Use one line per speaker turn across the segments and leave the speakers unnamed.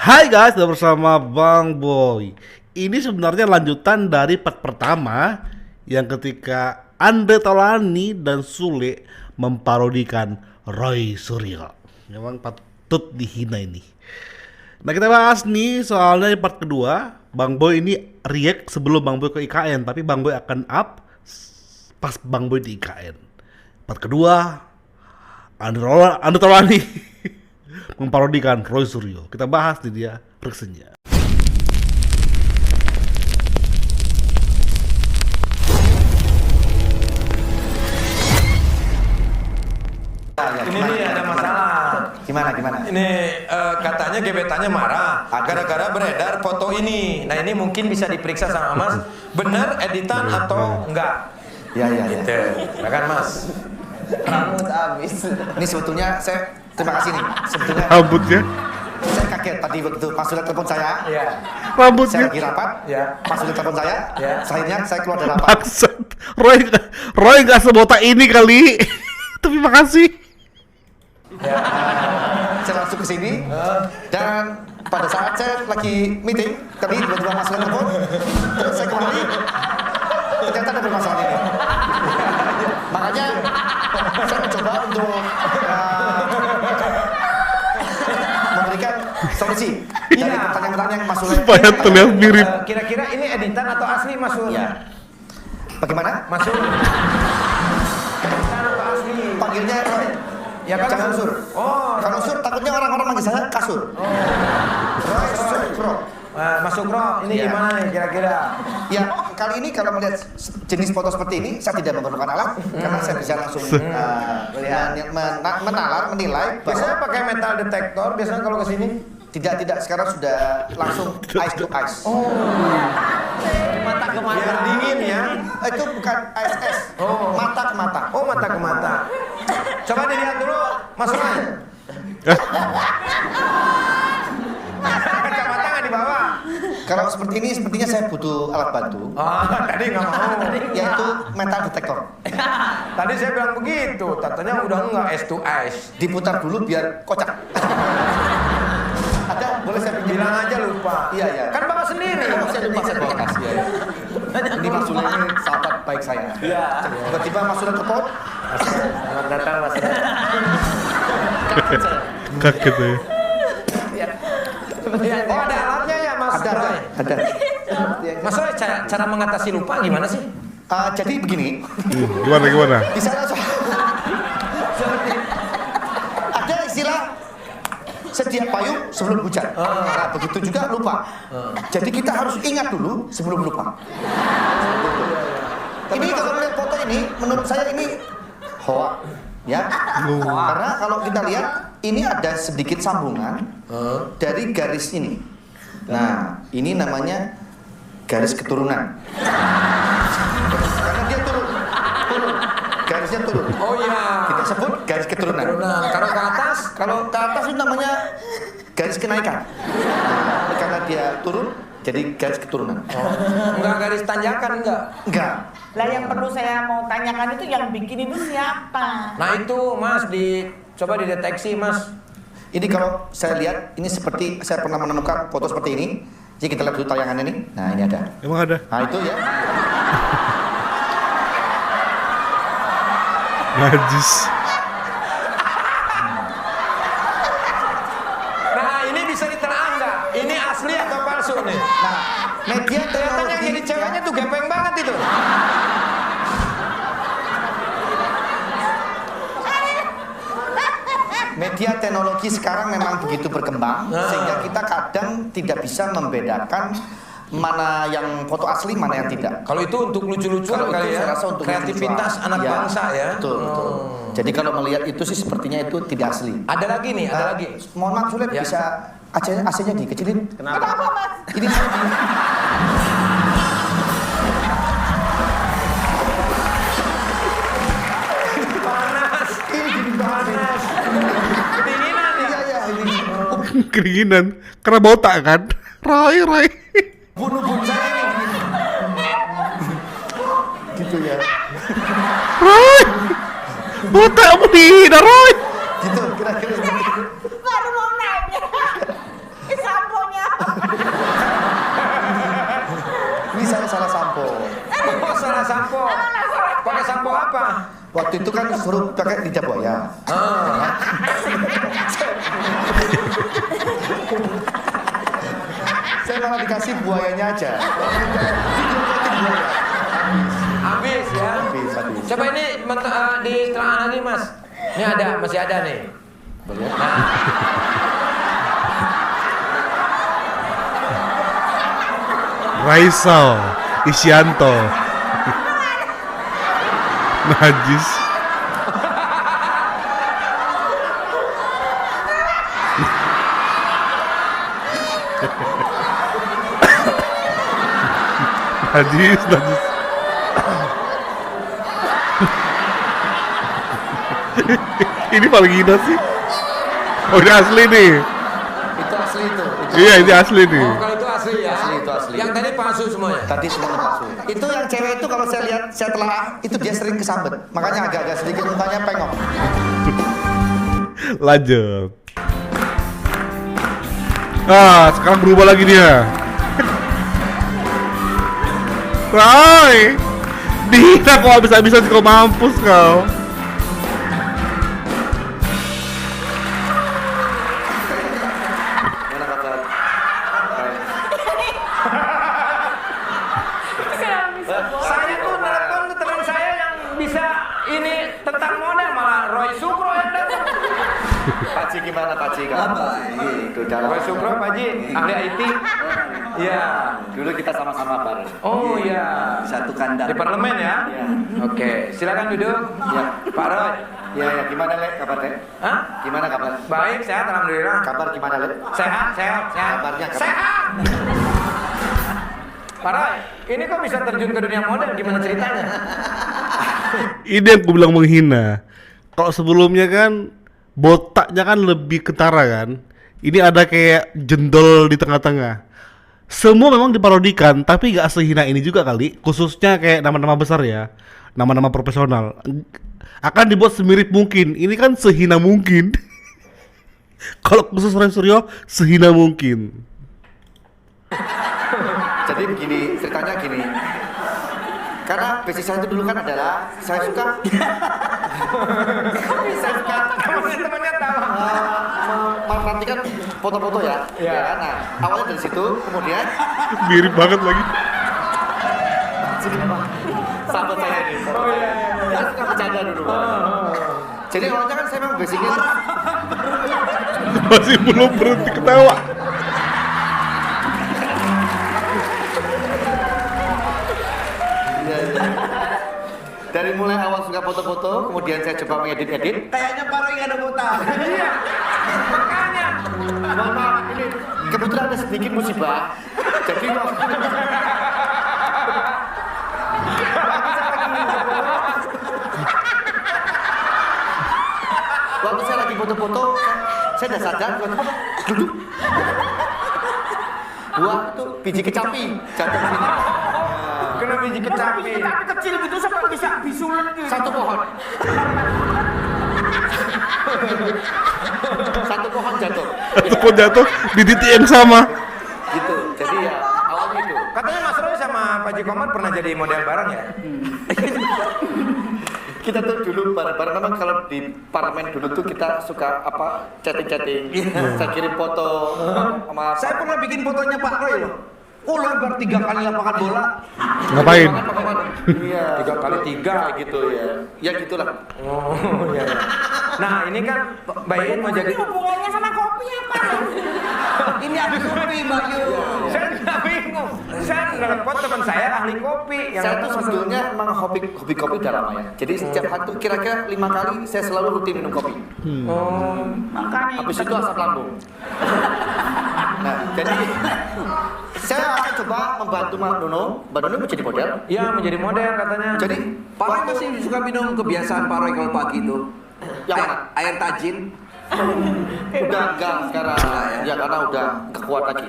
Hai guys, udah bersama Bang Boy. Ini sebenarnya lanjutan dari part pertama yang ketika Andre Taulany dan Sule memparodikan Roy Suryo. Memang patut dihina ini. Nah, kita bahas nih soalnya di part kedua. Bang Boy ini react sebelum Bang Boy ke IKN, tapi Bang Boy akan up pas Bang Boy di IKN. Part kedua, Andre Taulany memparodikan Roy Suryo. Kita bahas di dia reaksinya.
Ini nih ada masalah.
Gimana?
Ini katanya gebetannya marah gara-gara beredar foto ini. Nah, ini mungkin bisa diperiksa sama Mas. Benar editan atau enggak?
Ya.
Gitu. Ya kan, Mas?
Rambut habis.
Ini sebetulnya terima kasih nih. Sebetulnya
Rambutnya,
saya kaget tadi waktu Pak Surya telepon saya.
Iya.
Saya
rambutnya.
lagi rapat.
Ya.
Pak Surya telepon saya.
Ya.
Akhirnya saya keluar dari rapat.
Maksud Roy nggak sebotak ini kali. Tapi makasih.
Ya.
Saya langsung ke sini dan pada saat saya lagi meeting, tadi tiba-tiba Mas Surya telepon. Terus saya kembali. Ternyata ada permasalahan ini. Makanya saya mencoba untuk memberikan solusi dari
Iya.
pertanyaan-pertanyaan yang Mas Surya.
Supaya terlihat mirip.
Kira-kira ini editan atau asli, Mas Sur?
Iya. Bagaimana?
Mas Sur. Editan atau asli?
Panggilnya Roy.
Ya kan,
Jangan
Mas?
Sur.
Oh,
Kalau Sur takutnya orang-orang manggil saya kasur. Roy Sukro.
Mas Sukro, ini
Iya.
gimana nih kira-kira?
Ya, kali ini kalau melihat jenis foto seperti ini, saya tidak memerlukan alat karena saya bisa langsung menilai.
Biasanya pakai metal detektor, biasanya kalau ke sini.
Tidak, sekarang sudah langsung eyes to eyes.
Mata ke mata.
Biar dingin ya.
Itu bukan ISS, mata ke mata.
Oh, mata ke mata. Coba dilihat dulu, Mas Roy. Kacamata nggak dibawa?
Kalau seperti ini, sepertinya saya butuh alat bantu,
Tadi nggak mau.
yaitu metal detektor.
Tadi saya bilang begitu, tatanya udah nggak S to S.
Diputar dulu biar kocak. Ada, boleh saya pinjam?
Bilang aja lupa.
Iya.
Kan bapak sendiri.
Saya lupa, saya bawa tas. Iya. Ini Mas Surya ini sahabat baik saya.
Iya.
Tiba-tiba Mas Surya telepon,
Selamat datang, Mas.
Kaget ya.
Oh, ada alatnya ya, Mas Roy?
ada.
Mas Roy, cara mengatasi lupa gimana sih?
Jadi begini,
Gimana?
bisa langsung. Ada istilah sedia payung sebelum hujan. Nah, begitu juga lupa. Jadi kita harus ingat dulu sebelum lupa. Ini kalau melihat foto ini, menurut saya ini hoax, ya. Karena kalau kita lihat ini ada sedikit sambungan dari garis ini. Nah, ini namanya garis keturunan. Karena dia turun, garisnya turun.
Oh iya.
Kita sebut garis keturunan.
Kalau ke atas,
Kalau ke atas itu namanya garis kenaikan. Nah, karena dia turun, jadi garis keturunan.
enggak garis tanjakan enggak?
Enggak.
Lah yang perlu saya mau tanyakan itu yang bikin itu siapa?
Nah itu Mas coba dideteksi Mas.
Ini kalau saya lihat, ini seperti saya pernah menemukan foto seperti ini. Jadi kita lihat dulu tayangannya nih. Nah, ini ada.
Emang ada?
Nah, itu ya.
Najis.
Nah ini bisa ditelaah nggak? Ini asli atau palsu nih?
Nah, media
Kelihatan yang jadi ceweknya tuh gepeng banget itu.
Media teknologi sekarang memang begitu berkembang sehingga kita kadang tidak bisa membedakan mana yang foto asli, mana yang tidak.
Kalau itu untuk lucu-lucuan
Kalau
kali
itu
ya,
saya rasa untuk
kreativitas
lucu-lucuan.
anak
Ya,
bangsa ya.
Betul. Jadi kalau melihat itu sih sepertinya itu tidak asli.
Ada lagi nih, ada lagi.
Mohon maaf Sulit,
Ya.
bisa AC-nya dikecilin?
Kenapa Mas?
Ini
Panas,
ini gini banget.
panas. Kedinginan ya.
Iya, ini.
Kedinginan. Karena botak kan? Roy.
Bunuh saya ini. Gitu ya.
Roy. Botak kamu dihina, Roy.
Gitu kira-kira.
Baru mau nanya. Sampo
Sampo apa?
Waktu itu kan suruh pakai lidah buaya. Saya malah dikasih buayanya aja.
Habis ya.
Habis.
Coba ini di tengah nih Mas. Ini ada, masih ada nih. Nah.
Raisal Isyanto. Najis. Najis. Ini paling indah sih. Oh, ini asli nih.
Itu asli itu.
Iya, ini asli nih.
Oh, kalau itu asli ya.
Asli, itu asli.
Yang tadi palsu semuanya.
Tadi semuanya palsu. Itu yang cewek itu kalau saya lihat, saya telah itu dia sering kesambet. Makanya agak-agak sedikit mukanya pengok.
Lanjut. Sekarang berubah lagi dia. Rai, dihina kau habis-habisan kau mampus kau.
Mana kabar?
Saya tuh telepon ke teman saya yang bisa ini tentang model malah Roy Sukro yang datang.
Paci gimana Paci? Itu
Roy Sukro Pak Ji, ahli IT. Iya.
Dulu kita sama-sama bareng.
Oh iya.
Satu kandang.
Di parlemen ya?
Iya.
Oke, silakan duduk.
Ya.
Pak Roy.
Ya, gimana Le kabar Le?
Hah?
Gimana kabar?
Baik, sehat alhamdulillah.
Kabar gimana Le?
Sehat.
Kabarnya, kabar.
Sehat. Pak Roy, ini kok bisa terjun ke dunia model? Gimana ceritanya?
Ini yang gue bilang menghina. Kalau sebelumnya kan botaknya kan lebih ketara kan. Ini ada kayak jendol di tengah-tengah. Semua memang diparodikan, tapi gak sehina ini juga kali. Khususnya kayak nama-nama besar ya, nama-nama profesional. Akan dibuat semirip mungkin. Ini kan sehina mungkin. Kalau khusus Roy Suryo, sehina mungkin.
Jadi begini, ceritanya gini. Karena basic saya itu dulu kan adalah saya suka
Teman-temannya tahu.
memperhatikan foto-foto ya.
Iya.
Ya kan? Nah, awalnya dari situ, kemudian
Mirip banget lagi.
sahabat saya ini.
Oh iya.
Saya suka bercanda dulu. Jadi awalnya kan saya memang basicnya
Masih belum berhenti ketawa.
dari mulai awal suka foto-foto, kemudian saya coba mengedit-edit.
Kayaknya Pak Roy nggak ada botak.
Iya. Makanya.
Mohon maaf, ini kebetulan ada sedikit musibah. Jadi waktu saya lagi foto-foto, saya udah sadar, duduk. Buah itu biji kecapi jatuh ke sini.
Kena biji kecapi.
Tapi kecil gitu sampai bisa bisulan gitu.
Satu pohon. Satu pohon jatuh.
Satu pohon jatuh di titik yang sama.
Gitu. Jadi ya awalnya itu.
Katanya Mas Roy sama Pak Ji Komar pernah jadi model bareng ya?
Kita tuh dulu bareng-bareng, memang kalau di parlemen dulu tuh kita suka apa chatting-chatting. Saya kirim foto sama
Saya pernah bikin fotonya Pak Roy loh. Oh lebar 3 kali lapangan bola.
Ngapain?
Iya.
3 kali 3
Kayak gitu ya. Ya gitulah.
Oh iya. Nah ini kan Mbak Iin mau jadi.
Ini hubungannya sama kopi apa? Ini habis kopi Mbak Yu.
Saya nggak bingung. Saya nelfon teman saya ahli kopi.
Saya tuh sebetulnya memang hobi kopi udah lama ya. Jadi setiap hari tuh kira-kira 5 kali saya selalu rutin minum kopi.
Oh.
Makanya.
Habis itu asam lambung. Nah, jadi saya akan coba membantu Mbak Nuno menjadi model.
Iya menjadi model katanya.
Jadi
Pak Roy masih suka minum kebiasaan Pak Roy kalau pagi itu.
Yang mana?
Air tajin.
Udah enggak sekarang. Ya karena udah enggak kuat lagi.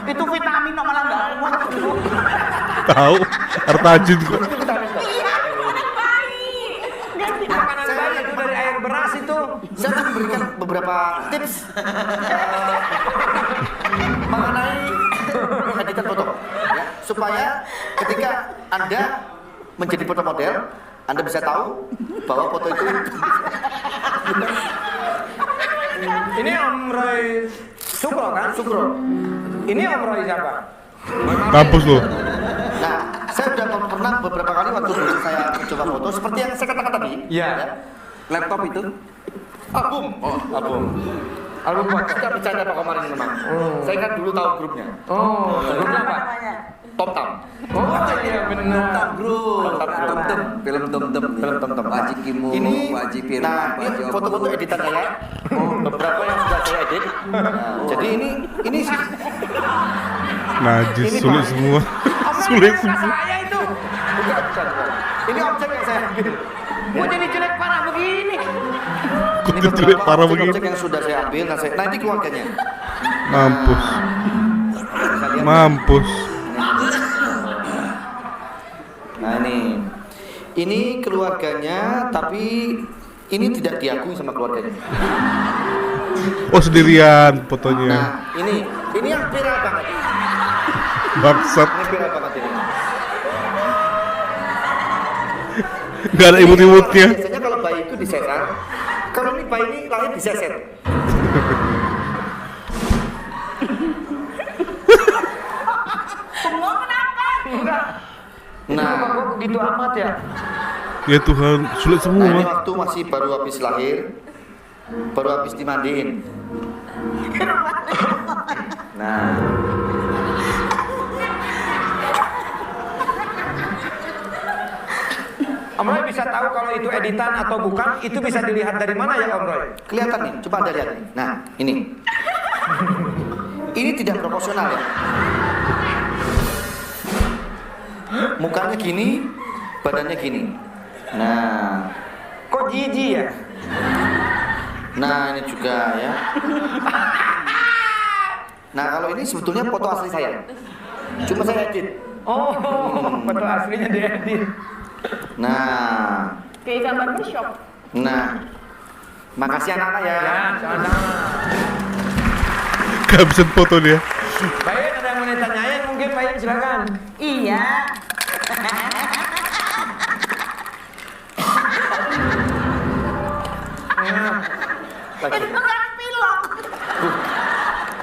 Itu vitamin kok malah nggak kuat.
Tahu artajin kok.
Iya, makanan bayi. Ganti
Makanan bayi itu dari air beras itu.
Saya akan memberikan beberapa tips mengenai editan foto ya, supaya ketika Anda menjadi foto model Anda bisa tahu bahwa foto itu
Ini Om Roy Sukro kan?
Sukro.
Ini Om Roy siapa?
Kampus lo.
Nah, saya sudah pernah beberapa kali waktu dulu saya coba foto seperti yang saya katakan tadi.
Iya.
Ya.
Laptop itu?
Album. Oh, album.
Album foto.
Kita bercanda Pak Komar ini memang. Saya kan dulu tahu grupnya.
Oh, grupnya apa?
namanya?
Top Tam.
Oh iya benar.
Bro, Tom-tom, film Tom-tom,
Film Tom-tom.
Pak Haji Kimo,
Ini,
Pak Haji Firman,
nah,
Pak
ini
Haji
foto-foto editan saya. Beberapa yang sudah saya edit. Nah, jadi ini
Najis,
Ini,
sulit
Pak.
semua. Sulit
Bukan
semua.
saya itu.
bukan. Ini objek yang saya ambil.
Mau jadi jelek parah begini.
Kok
Ini
jelek
beberapa
parah begini.
objek yang sudah saya ambil. Nah ini keluarganya.
Mampus.
Bisa lihat.
Mampus.
Nah ini keluarganya, tapi ini tidak diakui sama keluarganya.
Oh, sendirian fotonya.
Nah ini yang viral banget.
Bangsat.
Ini viral banget ini.
Gak ada imut-imutnya.
Biasanya kalau bayi itu disesar, kalau ini bayi ini lahir diseser.
Semua kenapa?
Enggak.
Nah,
Kok begitu amat ya?
Ya Tuhan, sulit
nah ini
semua.
waktu masih baru habis lahir, baru habis dimandiin. Nah,
Om Roy bisa tahu kalau itu editan atau bukan, itu bisa dilihat dari mana ya Om Roy?
kelihatan nih, coba Anda lihat nih. Nah, ini. Ini tidak proporsional ya. Mukanya gini, badannya gini. Nah,
Kok jijik ya?
nah ini juga ya. Nah, kalau ini sebetulnya foto asli saya. Cuma saya edit.
Oh, foto aslinya diedit.
Nah,
Kayak gambar workshop.
makasih anak-anak ya.
Ya, sama-sama.
Kehabisan foto dia.
Baik, ada yang mau ditanyain mungkin Baik, silakan.
Iya.
Lagi.
Itu bukan pilok.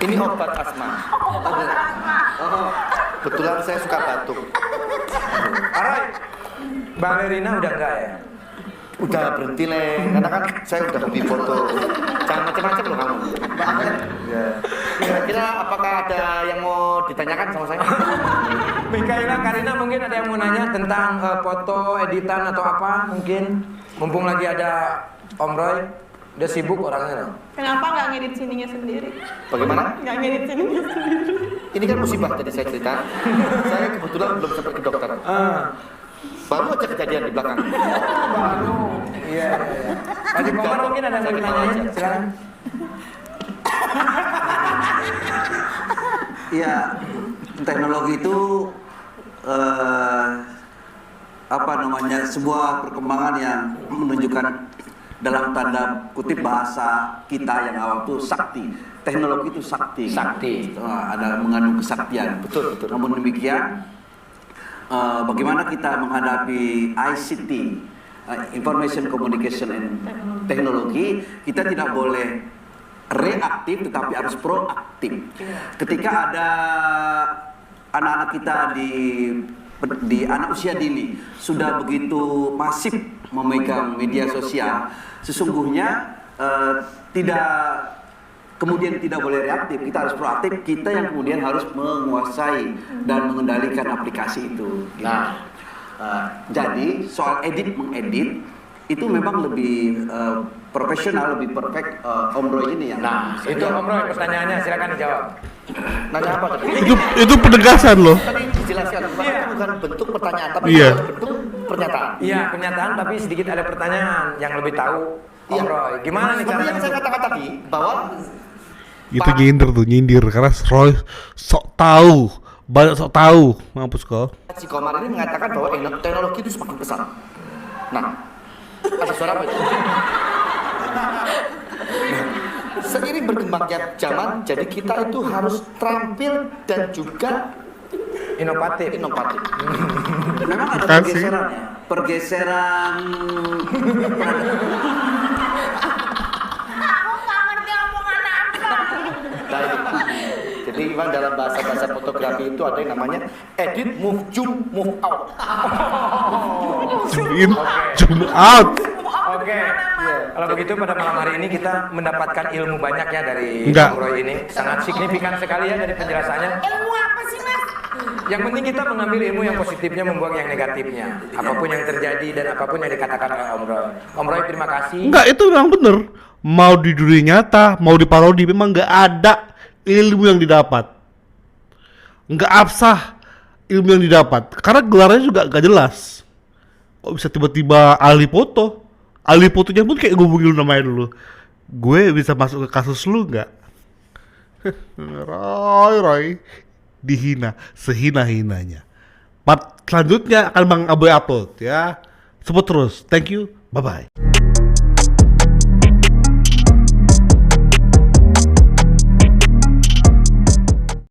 Ini obat asma. Kebetulan saya suka batuk.
Aroy, balerina udah enggak ya?
Udah berhenti Leng, karena kan saya udah hobi foto. Jangan macam-macam loh kamu. Ya. Kira-kira apakah ada yang mau ditanyakan sama saya?
Mikaela, Karina mungkin ada yang mau nanya tentang foto, editan atau apa mungkin. Mumpung lagi ada Om Roy, udah sibuk orangnya loh.
Kenapa nggak ngedit sininya sendiri?
Bagaimana?
Nggak ngedit sininya sendiri.
Ini kan musibah tadi saya cerita. Saya kebetulan belum sempat ke dokter. Baru aja kejadian di belakang.
Baru. Iya. Haji Komar mungkin ada yang mau ditanyain, silakan.
Iya, teknologi itu apa namanya, sebuah perkembangan yang menunjukkan dalam tanda kutip bahasa kita yang awal itu sakti. Teknologi itu sakti.
Sakti.
Ada mengandung kesaktian.
Betul, betul.
Namun demikian, bagaimana kita menghadapi ICT, Information Communication and Technology, kita tidak boleh reaktif tetapi harus proaktif. Ketika ada anak-anak kita di anak usia dini sudah begitu masif memegang media sosial, sesungguhnya kemudian tidak boleh reaktif, kita harus proaktif, kita yang kemudian harus menguasai dan mengendalikan aplikasi itu. Nah, jadi soal mengedit itu memang lebih profesional, lebih perfect Om Roy ini yang.
Nah, itu Om Roy pertanyaannya, silakan dijawab.
Nanya apa tadi?
Itu penegasan loh.
Tadi dijelaskan,
Iya.
bukan bentuk pertanyaan, tapi
Iya.
bentuk pernyataan.
Iya, pernyataan tapi sedikit ada pertanyaan yang lebih tahu Om
Iya.
Roy. Gimana nih
Seperti yang
caranya?
saya katakan tadi, bahwa
Itu nyindir karena Roy sok tahu, banyak sok tahu. Mampus kau.
si Komar ini mengatakan bahwa teknologi itu semakin besar. Nah, ada suara apa itu? Seiring berkembangnya zaman, jadi kita itu harus terampil dan juga
inovatif.
Inovatif.
Memang ada
Makasih.
pergeseran ya. Pergeseran
Aku nggak ngerti omongan apa.
Nah, jadi memang dalam bahasa fotografi itu ada yang namanya edit, move, zoom, move out.
Zoom in, zoom out.
Oke. Kalau begitu pada malam hari ini kita mendapatkan ilmu banyak ya dari
Enggak.
Om Roy ini. Sangat signifikan sekali ya dari penjelasannya.
Ilmu apa sih mas?
Yang penting kita mengambil ilmu yang positifnya, membuang yang negatifnya. Apapun yang terjadi dan apapun yang dikatakan oleh Om Roy. Om Roy terima kasih.
Enggak, itu memang bener. Mau di dunia nyata, mau di parodi, memang nggak ada ilmu yang didapat. Nggak absah ilmu yang didapat. Karena gelarnya juga nggak jelas. Kok bisa tiba-tiba ahli foto? Ahli fotonya pun kayak ngubungin lu namanya dulu. Gue bisa masuk ke kasus lu nggak? Roy dihina sehina-hinanya. Part selanjutnya akan Bang Aboy upload ya. Support terus. Thank you. Bye bye.